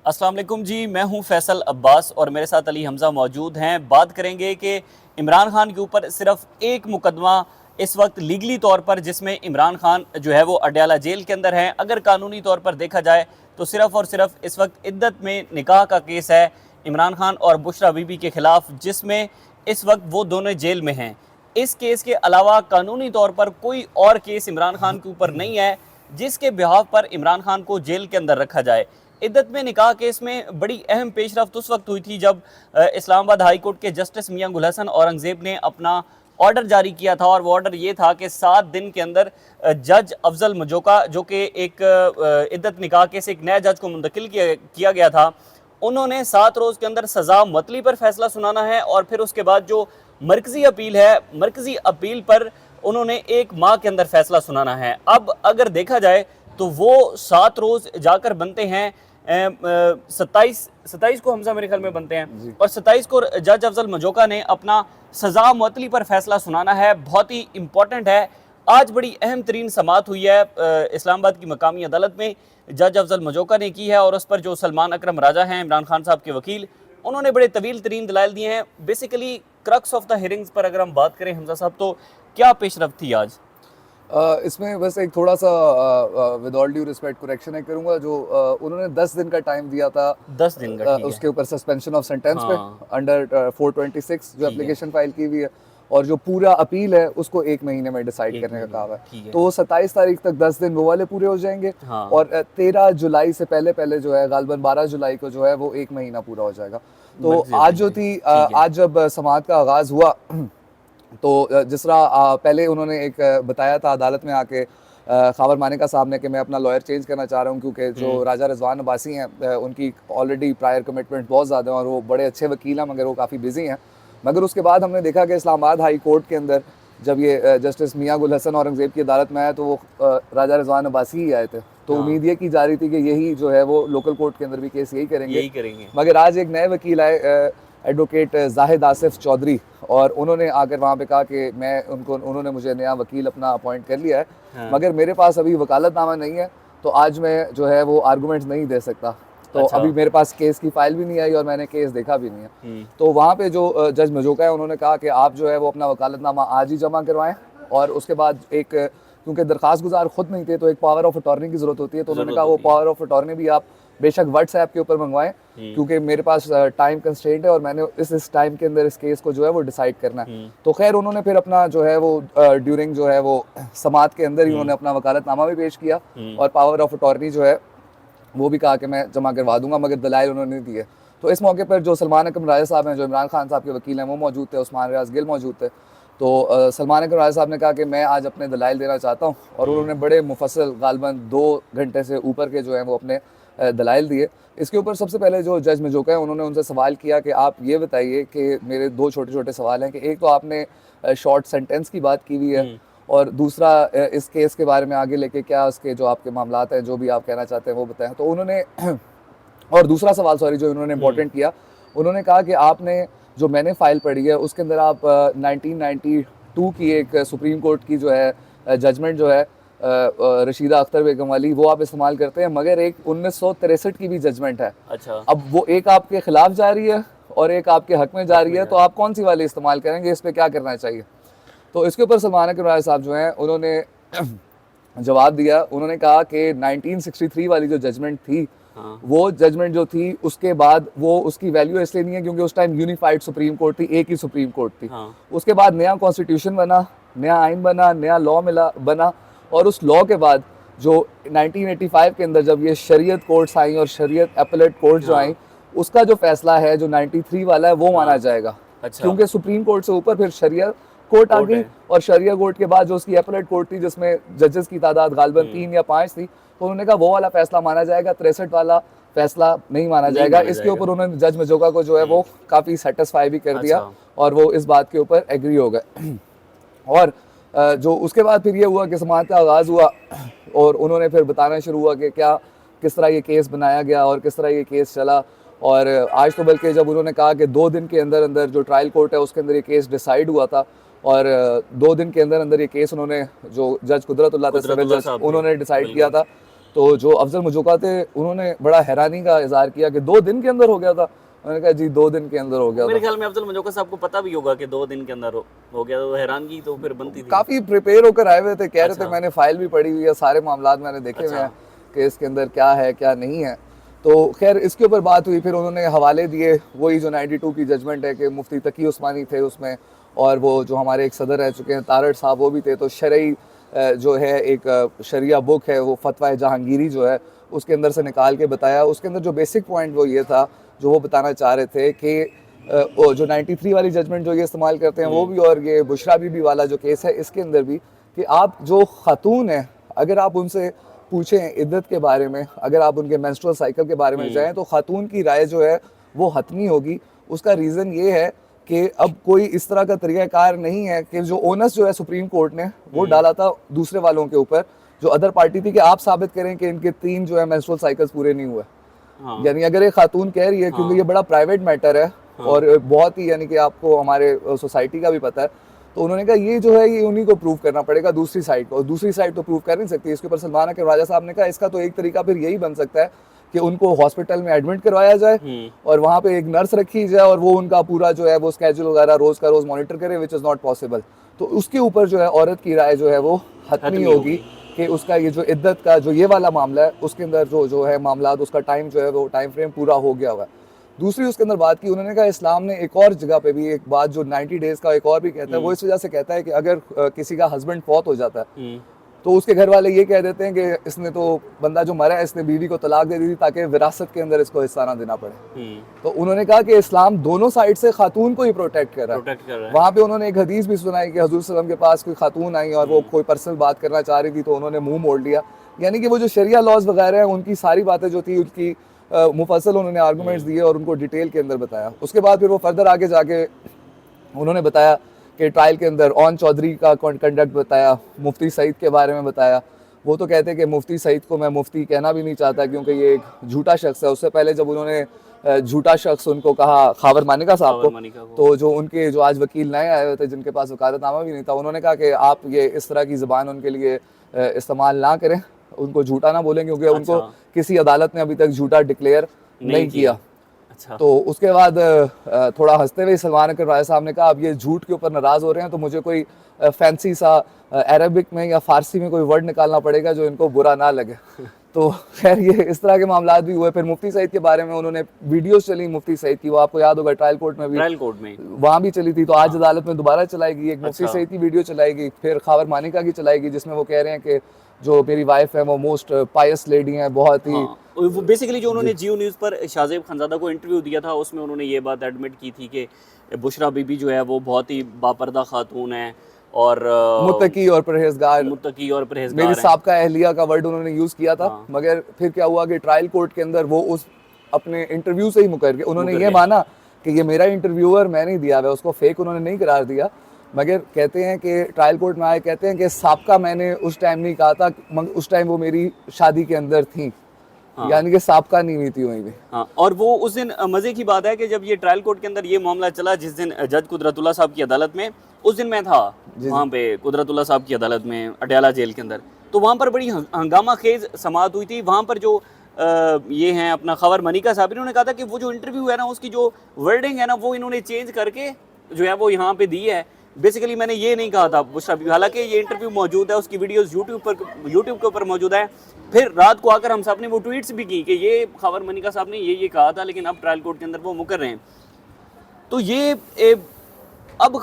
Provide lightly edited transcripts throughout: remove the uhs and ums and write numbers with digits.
अस्सलाम वालेकुम जी, मैं हूं फैसल अब्बास और मेरे साथ अली हमज़ा मौजूद हैं। बात करेंगे कि इमरान खान के ऊपर सिर्फ एक मुकदमा इस वक्त लीगली तौर पर, जिसमें इमरान खान जो है वो अडयाला जेल के अंदर हैं। अगर कानूनी तौर पर देखा जाए तो सिर्फ और सिर्फ इस वक्त इद्दत में निकाह का केस है इमरान खान और बुशरा बीबी के ख़िलाफ़, जिसमें इस वक्त वो दोनों जेल में हैं। इस केस के अलावा कानूनी तौर पर कोई और केस इमरान खान के ऊपर नहीं है जिसके बिहाफ पर इमरान खान को जेल के अंदर रखा जाए। इद्दत में निकाह केस में बड़ी अहम पेशरफ्त उस वक्त हुई थी जब इस्लामाबाद हाई कोर्ट के जस्टिस मियां गुल हसन औरंगज़ेब ने अपना ऑर्डर जारी किया था, और वो ऑर्डर ये था कि 7 दिन के अंदर जज अफजल मजोका, जो कि एक इद्दत निकाह केस एक नए जज को मुंतकिल किया गया था, उन्होंने 7 रोज़ के अंदर सज़ा मुअत्तली पर फैसला सुनाना है। और फिर उसके बाद जो मरकज़ी अपील है, मरकज़ी अपील पर उन्होंने 1 माह के अंदर फैसला सुनाना है। अब अगर देखा जाए तो वो 7 रोज़ जाकर बनते हैं 27 को हमजा मेरे ख्याल में बनते हैं, और 27 को जज अफजल मजोका ने अपना सज़ा मुअत्तली पर फैसला सुनाना है। बहुत ही इंपॉर्टेंट है। आज बड़ी अहम तरीन समाअत हुई है इस्लामाबाद की मकामी अदालत में, जज अफजल मजोका ने की है, और उस पर जो सलमान अकरम राजा हैं, इमरान खान साहब के वकील, उन्होंने बड़े तवील तरीन दलाइल दिए हैं। Basically crux of the hearings पर अगर हम बात करें हमजा साहब, तो क्या पेशरफ्त थी आज? इसमें बस एक थोड़ा सा with all due respect correction है करूँगा। जो उन्होंने 10 दिन का टाइम दिया था 10 दिन का, ठीक उसके है। ऊपर सस्पेंशन ऑफ सेंटेंस पे हाँ, अंडर 426 जो एप्लीकेशन फाइल की हुई है, और जो पूरा अपील है उसको 1 महीने में डिसाइड करने का कहा है। तो 27 तारीख तक 10 दिन वो वाले पूरे हो जाएंगे, हाँ। और 13 जुलाई से पहले पहले जो है गालबन 12 जुलाई को जो है वो 1 महीना पूरा हो जाएगा। तो आज जो थी आज जब समाअत का आगाज़ हुआ, तो जिस तरह पहले उन्होंने एक बताया था अदालत में आके खावर मानिका साहब ने कि मैं अपना लॉयर चेंज करना चाह रहा हूँ, क्योंकि जो राजा रिजवान अब्बासी हैं उनकी ऑलरेडी प्रायर कमिटमेंट बहुत ज़्यादा है और वो बड़े अच्छे वकील हैं, मगर वो काफ़ी बिजी हैं। मगर उसके बाद हमने देखा कि इस्लामाबाद हाई कोर्ट के अंदर जब ये जस्टिस मियां गुल हसन औरंगज़ेब की अदालत में आया तो वो राजा रिजवान अब्बासी ही आए थे। तो उम्मीद ये की जा रही थी कि यही जो है वो लोकल कोर्ट के अंदर भी केस यही करेंगे। मगर आज एक नए वकील आए, एडवोकेट जाहिद आसिफ चौधरी, और उन्होंने आकर वहाँ पे कहा कि उन्होंने मुझे नया वकील अपना अपॉइंट कर लिया है, हाँ। मगर मेरे पास अभी वकालतनामा नहीं है, तो आज मैं जो है वो आर्गूमेंट्स नहीं दे सकता। तो अच्छा। अभी मेरे पास केस की फाइल भी नहीं आई और मैंने केस देखा भी नहीं है। तो वहाँ पे जो जज मजोका है उन्होंने कहा कि आप जो है वो अपना वकालतनामा आज ही जमा करवाएं, और उसके बाद क्योंकि दरखास्त गुजार खुद नहीं थे तो एक पावर ऑफ अटॉर्नी की ज़रूरत होती है, तो उन्होंने कहा वो पावर ऑफ अटॉर्नी भी आप बेशक व्हाट्सएप के ऊपर मंगवाएं, क्योंकि मेरे पास टाइम कंस्ट्रेंट है और मैंने इस टाइम के अंदर इस केस को जो है वो डिसाइड करना है। तो खैर उन्होंने फिर अपना जो है वो ड्यूरिंग जो है वो समाअत के अंदर ही उन्होंने अपना वकालतनामा भी पेश किया, और पावर ऑफ अटॉर्नी जो है वो भी कहा कि मैं जमा करवा दूंगा, मगर दलाइल उन्होंने नहीं दिए। तो इस मौके पर जो सलमान अकरम राजा साहब हैं, जो इमरान खान साहब के वकील हैं, वो मौजूद थे, उस्मान रियाज गिल मौजूद थे। तो सलमान अकरम राजा साहब ने कहा कि मैं आज अपने दलाइल देना चाहता हूँ, और उन्होंने बड़े मुफस्सल गालबन 2 घंटे से ऊपर के जो हैं वो अपने दलाइल दिए। इसके ऊपर सबसे पहले जो जज मजोका है उन्होंने उनसे सवाल किया कि आप ये बताइए कि मेरे 2 छोटे छोटे सवाल हैं कि एक तो आपने शॉर्ट सेंटेंस की बात की हुई है, और दूसरा इस केस के बारे में आगे लेके क्या उसके जो आपके मामलात हैं, जो भी आप कहना चाहते हैं वो बताएं। तो उन्होंने और दूसरा सवाल जो उन्होंने इम्पोर्टेंट किया, उन्होंने कहा कि आपने जो मैंने फ़ाइल पढ़ी है उसके अंदर आप 1992 की एक सुप्रीम कोर्ट की जो है जजमेंट जो है रशीदा अख्तर बेगम वाली, वो आप इस्तेमाल करते हैं, मगर एक 1963 की भी जजमेंट है। अच्छा। अब वो एक आपके खिलाफ जा रही है और एक आपके हक में जा रही है, तो आप कौन सी वाली इस्तेमाल करेंगे, इस पर क्या करना चाहिए? तो इसके ऊपर सलमान अकरम राजा साहब जो हैं उन्होंने जवाब दिया। उन्होंने कहा कि 1963 वाली जो जजमेंट थी, हाँ। वो जजमेंट जो थी उसके बाद वो उसकी वैल्यू इसलिए नहीं है क्योंकि उस टाइम यूनिफाइड सुप्रीम कोर्ट थी, एक ही सुप्रीम कोर्ट थी, हाँ। उसके बाद नया कॉन्स्टिट्यूशन बना, नया आइन बना, नया लॉ बना, और उस लॉ के बाद जो 1985 के अंदर जब ये शरीयत कोर्ट्स आई और शरीयत अपीलेट कोर्ट जो आई, उसका जो फैसला है जो 93 वाला है वो माना जाएगा। अच्छा। क्योंकि सुप्रीम कोर्ट से ऊपर फिर शरीयत कोर्ट आ गई, और शरिया कोर्ट के बाद जो उसकी अपीलेट कोर्ट थी जिसमें जजेस की तादाद गालबन 3 या 5 थी, तो उन्होंने कहा वो वाला फैसला माना जाएगा, 63 वाला फैसला नहीं माना जाएगा। इसके ऊपर उन्होंने जज मजोका को जो है वो काफ़ी सेटिस्फाई भी कर दिया, और वो इस बात के ऊपर एग्री हो गए। और जो उसके बाद फिर ये हुआ कि समाअत का आगाज़ हुआ, और उन्होंने फिर बताना शुरू हुआ कि किस तरह ये केस बनाया गया और किस तरह ये केस चला। और आज तो बल्कि जब उन्होंने कहा कि 2 दिन के अंदर अंदर जो ट्रायल कोर्ट है उसके अंदर ये केस डिसाइड हुआ था, और 2 दिन के अंदर अंदर ये केस उन्होंने जो जज कुदरतुल्लाह उन्होंने डिसाइड किया था। तो जो अफजल मजूका थे उन्होंने बड़ा हैरानी का इजहार किया कि 2 दिन के अंदर हो गया था। मैंने कहा जी 2 दिन के अंदर हो गया मेरे था। ख्याल में अफजल मजूका साहब को पता भी होगा कि 2 दिन के अंदर हो गया, तो हैरानगी तो फिर बनती थी। काफी प्रिपेयर होकर आए हुए थे, कह रहे थे अच्छा। मैंने फाइल भी पढ़ी हुई है, सारे मामलात मैंने देखे हुए हैं कि इसके अंदर क्या है क्या नहीं है। तो खैर इसके ऊपर बात हुई, फिर उन्होंने हवाले दिए वही जो 92 की जजमेंट है कि मुफ्ती तकी उस्मानी थे उसमें, और वो जो हमारे एक सदर रह चुके हैं तारड़ साहब वो भी थे। तो शरई जो है एक शरिया बुक है वो फतवा जहांगीरी जो है उसके अंदर से निकाल के बताया। उसके अंदर जो बेसिक पॉइंट वो ये था जो वो बताना चाह रहे थे कि वो जो 93 वाली जजमेंट जो ये इस्तेमाल करते हैं वो भी, और ये बुशरा बीबी वाला जो केस है इसके अंदर भी, कि आप जो खातून है अगर आप उनसे पूछें इद्दत के बारे में, अगर आप उनके मेंस्ट्रुअल साइकिल के बारे में जाएं तो खातून की राय जो है वो हतमी होगी। उसका रीज़न ये है कि अब कोई इस तरह का तरीक़ाकार नहीं है कि जो ओनस जो है सुप्रीम कोर्ट ने वो डाला था दूसरे वालों के ऊपर जो अदर पार्टी थी कि आप साबित करें कि इनके 3 जो है मेंस्ट्रुअल साइकिल्स पूरे नहीं हुए। यानी अगर ये खातून कह रही है, क्योंकि ये बड़ा प्राइवेट मैटर है और बहुत ही यानी कि आपको हमारे सोसाइटी का भी पता है, तो उन्होंने कहा ये जो है ये उन्हीं को प्रूव करना पड़ेगा दूसरी साइड को, और दूसरी साइड तो प्रूव कर नहीं सकती। इसके ऊपर सलमान के राजा साहब ने कहा इसका तो एक तरीका फिर यही बन सकता है कि उनको हॉस्पिटल में एडमिट करवाया जाए और वहाँ पे एक नर्स रखी जाए और वो उनका पूरा जो है वो स्केड्यूल वगैरह रोज का रोज मॉनिटर करे, विच इज़ नॉट पॉसिबल। तो उसके ऊपर जो है औरत की राय जो है वो हतमी होगी कि उसका ये जो इद्दत का जो ये वाला मामला है उसके अंदर जो है मामला उसका टाइम जो है वो टाइम फ्रेम पूरा हो गया हुआ है। दूसरी उसके अंदर बात की उन्होंने कहा इस्लाम ने एक और जगह पे भी एक बात जो 90 डेज का एक और भी कहता है, वो इस वजह से कहता है कि अगर किसी का हस्बैंड फौत हो जाता है तो उसके घर वाले ये कह देते हैं कि इसने तो बंदा जो मरा है इसने बीवी को तलाक दे दी थी ताकि विरासत के अंदर इसको हिस्सा ना देना पड़े। तो उन्होंने कहा कि इस्लाम दोनों साइड से खातून को ही प्रोटेक्ट कर रहा है। वहाँ पे उन्होंने एक हदीस भी सुनाई कि हजूर सल्लल्लाहु अलैहि वसल्लम के पास कोई खातून आई और वो कोई पर्सनल बात करना चाह रही थी तो उन्होंने मुंह मोड़ लिया। यानी कि वो जो शरिया लॉज वगैरह हैं उनकी सारी बातें जो थी उनकी मुफस्सल उन्होंने आर्गूमेंट्स दिए और उनको डिटेल के अंदर बताया। उसके बाद फिर वो फर्दर आगे जाके उन्होंने बताया कि ट्रायल के अंदर ओन चौधरी का कंडक्ट बताया, मुफ्ती सईद के बारे में बताया। वो तो कहते हैं कि मुफ्ती सईद को मैं मुफ्ती कहना भी नहीं चाहता क्योंकि ये एक झूठा शख्स है। उससे पहले जब उन्होंने झूठा शख्स उनको कहा खावर मानिका साहब को, तो जो उनके जो आज वकील नए आए हुए थे जिनके पास वकालतनामा भी नहीं था, उन्होंने कहा कि आप ये इस तरह की ज़बान उनके लिए इस्तेमाल ना करें, उनको झूठा ना बोलें क्योंकि उनको किसी अदालत ने अभी तक झूठा डिक्लेयर नहीं किया। अच्छा। तो उसके बाद थोड़ा हंसते हुए सलमान अकबर राय साहब ने कहा अब ये झूठ के ऊपर नाराज़ हो रहे हैं तो मुझे कोई फैंसी सा अरबिक में या फारसी में कोई वर्ड निकालना पड़ेगा जो इनको बुरा ना लगे। तो खैर ये इस तरह के मामला भी हुए। फिर मुफ्ती सईद के बारे में उन्होंने वीडियोस चली मुफ्ती सईद की, वो आपको याद होगा ट्रायल कोर्ट में वहाँ भी चली थी, तो आज अदालत में दोबारा चलाएगी। एक मुफ्ती सईद की वीडियो चलाएगी, फिर खावर मानिका की चलाएगी जिसमें वो कह रहे हैं कि जो मेरी वाइफ है वो मोस्ट पायस लेडी है, बहुत ही वो बेसिकली जो उन्होंने जियो न्यूज़ पर शाहजेब खानज़ादा को इंटरव्यू दिया था उसमें उन्होंने ये बात एडमिट की थी कि बुशरा बीबी जो है वो बहुत ही बापर्दा खातून है और मुत्तकी और परहेजगार मेरी साबका अहलिया का वर्ड उन्होंने यूज़ किया था। मगर फिर क्या हुआ कि ट्रायल कोर्ट के अंदर वो उस अपने इंटरव्यू से ही मुकर गए। उन्होंने ये माना कि ये मेरा इंटरव्यूअर मैं नहीं दिया हुआ, उसको फेक उन्होंने नहीं करार दिया। मगर कहते हैं कि ट्रायल कोर्ट में आए कहते हैं कि साबका मैंने उस टाइम नहीं कहा था, उस टाइम वो मेरी शादी के अंदर थी। यानी कि साबका नहीं हुई थी वहीं पे। और वो उस दिन मज़े की बात है कि जब ये ट्रायल कोर्ट के अंदर ये मामला चला जिस दिन जज कुदरतुल्लाह साहब की अदालत में, उस दिन मैं था वहाँ पे कुदरतुल्लाह साहब की अदालत में अडयाला जेल के अंदर, तो वहाँ पर बड़ी हंगामा खेज समाअत हुई थी। वहाँ पर जो ये हैं अपना खबर मनिका साहब, इन्होंने कहा था कि वो जो इंटरव्यू है ना उसकी जो वर्डिंग है ना वो इन्होंने चेंज करके जो है वो यहाँ पे दी है। बेसिकली मैंने ये नहीं कहा था बुशरा बीबी, हालांकि ये इंटरव्यू मौजूद है, उसकी वीडियोस यूट्यूब के ऊपर मौजूद है। फिर रात को आकर हम सब ने वो ट्वीट्स भी की कि ये खबर मनिका साहब ने ये कहा था, लेकिन अब ट्रायल कोर्ट के अंदर वो मुकर रहे हैं। तो ये अब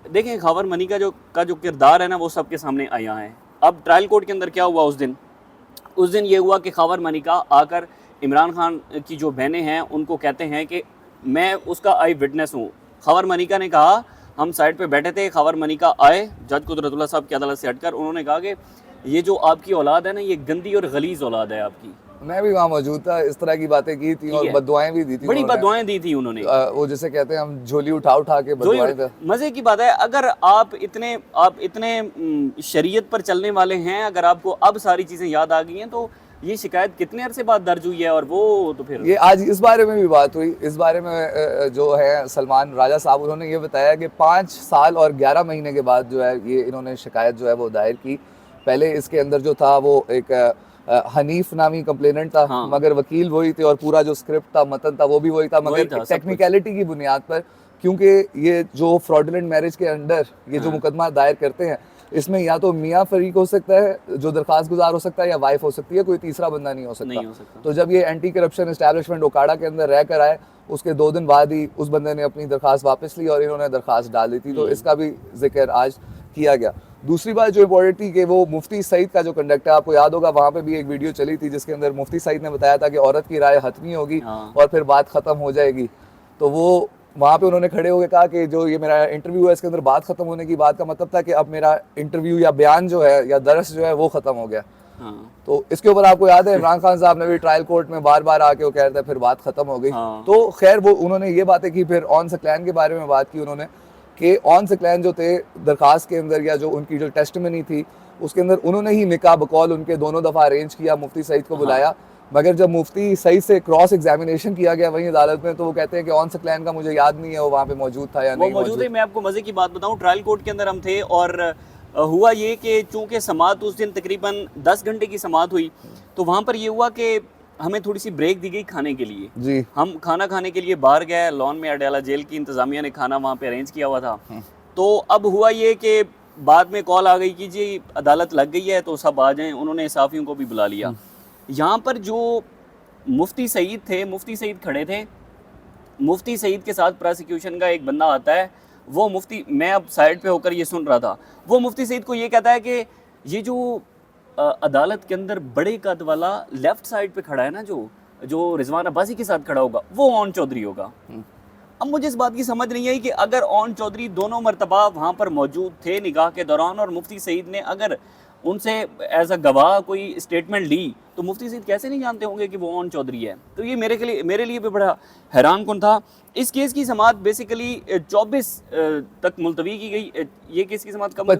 देखें खबर मनिका का जो किरदार है ना वो सबके सामने आया है। अब ट्रायल कोर्ट के अंदर क्या हुआ उस दिन ये हुआ कि खबर मनिका आकर इमरान खान की जो बहनें हैं उनको कहते हैं कि मैं उसका आई विटनेस हूँ। खबर मनिका ने कहा, हम साइड पे बैठे थे, खबर मनिका आए जज कुदरतुल्लाह साहब की अदालत से हटकर, उन्होंने कहा कि ये जो आपकी औलाद है ना ये गंदी और गलीज औलाद है आपकी। मैं भी वहाँ मौजूद था, इस तरह की बातें की थी और बददुआएं भी दी थी, बड़ी बददुआएं दी थी उन्होंने। वो जैसे कहते हैं हम झोली उठा के बददुआएं थे। मजे की बात है, अगर आप इतने शरीयत पर चलने वाले हैं, अगर आपको अब सारी चीज़ें याद आ गई हैं तो ये शिकायत कितने अरसे बाद दर्ज हुई है और वो तो फिर ये आज इस बारे में भी बात हुई। इस बारे में जो है सलमान राजा साहब उन्होंने ये बताया कि 5 साल और 11 महीने के बाद जो है ये इन्होंने शिकायत जो है वो दायर की। पहले इसके अंदर जो था वो एक हनीफ नामी कंप्लेनेंट था, हाँ। मगर वकील वही थे और पूरा जो स्क्रिप्ट था, मतन था, वो भी वही था, वही था, मगर सब टेक्निकलिटी की बुनियाद पर, क्योंकि ये जो फ्रॉडुलेंट मैरिज के अंडर ये जो हाँ। मुकदमा दायर करते हैं, इसमें या तो मियाँ फरीक हो सकता है जो दरखास्त गुजार हो सकता है, या वाइफ हो सकती है, कोई तीसरा बंदा नहीं हो सकता। नहीं हो सकता। तो जब ये एंटी करप्शन एस्टैब्लिशमेंट ओकाड़ा के अंदर रह कर आए, उसके 2 दिन बाद ही उस बंदे ने अपनी दरखास्त वापस ली और इन्होंने दरखास्त डाल दी थी। तो इसका भी जिक्र आज किया गया। दूसरी बात जो इम्पोर्टेंट थी कि वो मुफ्ती सईद का जो कंडक्ट है, आपको याद होगा वहाँ पे भी एक वीडियो चली थी जिसके अंदर मुफ्ती सईद ने बताया था कि औरत की राय हतमी होगी हाँ। और फिर बात खत्म हो जाएगी। तो वो वहाँ पे उन्होंने खड़े होकर कहा कि जो ये मेरा इंटरव्यू है इसके अंदर बात खत्म होने की बात का मतलब था कि अब मेरा इंटरव्यू या बयान जो है या दरस जो है वो खत्म हो गया। हाँ। तो इसके ऊपर आपको याद है इमरान खान साहब ने भी ट्रायल कोर्ट में बार बार आके वो कह रहे थे फिर बात खत्म हो गई। हाँ। तो खैर वो उन्होंने ये बातें की, फिर ऑन सकलैन के बारे में बात की उन्होंने कि ऑन सकलैन जो थे दरखास्त के अंदर या जो उनकी जो टेस्टिमनी थी उसके अंदर उन्होंने ही निकाह बकौल उनके दोनों दफ़ा अरेंज किया, मुफ्ती सईद को बुलाया। मगर जब मुफ्ती सईद से क्रॉस एग्जामिनेशन किया गया वहीं अदालत में, तो वो कहते हैं कि ऑन सकलैन का मुझे याद नहीं है वो वहाँ पे मौजूद था या वो नहीं मौजूद है। मैं आपको मज़े की बात बताऊं, ट्रायल कोर्ट के अंदर हम थे और हुआ ये कि चूंकि समाअत उस दिन तकरीबन 10 घंटे की समाअत हुई, तो वहाँ पर ये हुआ कि हमें थोड़ी सी ब्रेक दी गई खाने के लिए। जी। हम खाना खाने के लिए बाहर गए, लॉन में अडयाला जेल की इंतज़ामिया ने खाना वहाँ पे अरेंज किया हुआ था। तो अब हुआ ये कि बाद में कॉल आ गई कि जी अदालत लग गई है तो सब आ जाएं, उन्होंने साफ़ियों को भी बुला लिया। यहाँ पर जो मुफ्ती सईद थे, मुफ्ती सईद खड़े थे, मुफ्ती सईद के साथ प्रोसिक्यूशन का एक बंदा आता है, वो मुफ्ती, मैं अब साइड पे होकर ये सुन रहा था, वो मुफ्ती सईद को ये कहता है कि ये जो अदालत के अंदर बड़े कद वाला लेफ्ट साइड पे खड़ा है ना, जो रिजवान अब्बासी के साथ खड़ा होगा, वो ओन चौधरी होगा। अब मुझे इस बात की समझ नहीं आई कि अगर ओन चौधरी दोनों मरतबा वहाँ पर मौजूद थे निकाह के दौरान और मुफ्ती सईद ने अगर उनसे एज अ गवाह कोई स्टेटमेंट ली, तो मुफ्ती सईद कैसे नहीं जानते होंगे कि वो ओन चौधरी है। तो ये मेरे लिए भी बड़ा हैरान कुन था। इस केस की समाअत बेसिकली 24 तक मुलतवी की गई। ये केस की समाअत कब?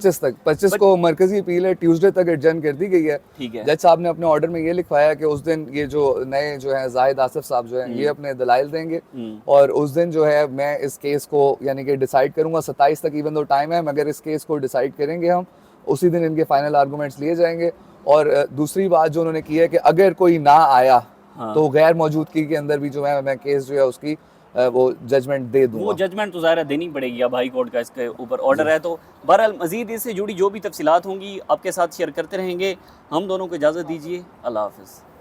25 को मरकजी अपील है, ट्यूसडे तक एडजर्न कर दी गई है। ठीक है। जज साहब ने अपने ऑर्डर में ये लिखवाया कि उस दिन ये जो नए जो है जाहिद आसिफ साहब जो हैं ये अपने दलाइल देंगे और उस दिन जो है मैं इस केस को यानी कि डिसाइड करूंगा। 27 तक इवन दो टाइम है, मगर इस केस को डिसाइड करेंगे हम, उसी दिन इनके फाइनल आर्गूमेंट्स लिए जाएंगे। और दूसरी बात जो उन्होंने की है कि अगर कोई ना आया तो गैर मौजूदगी के अंदर भी जो है मैं केस जो है उसकी वो जजमेंट दे दूंगा। वो जजमेंट तो ज़ाहिर देनी पड़ेगी, अब हाई कोर्ट का इसके ऊपर ऑर्डर है। तो बहरहाल मज़ीद इससे जुड़ी जो भी तफसीलात होंगी आपके साथ शेयर करते रहेंगे। हम दोनों को इजाज़त दीजिए। अल्लाह हाफ़िज़।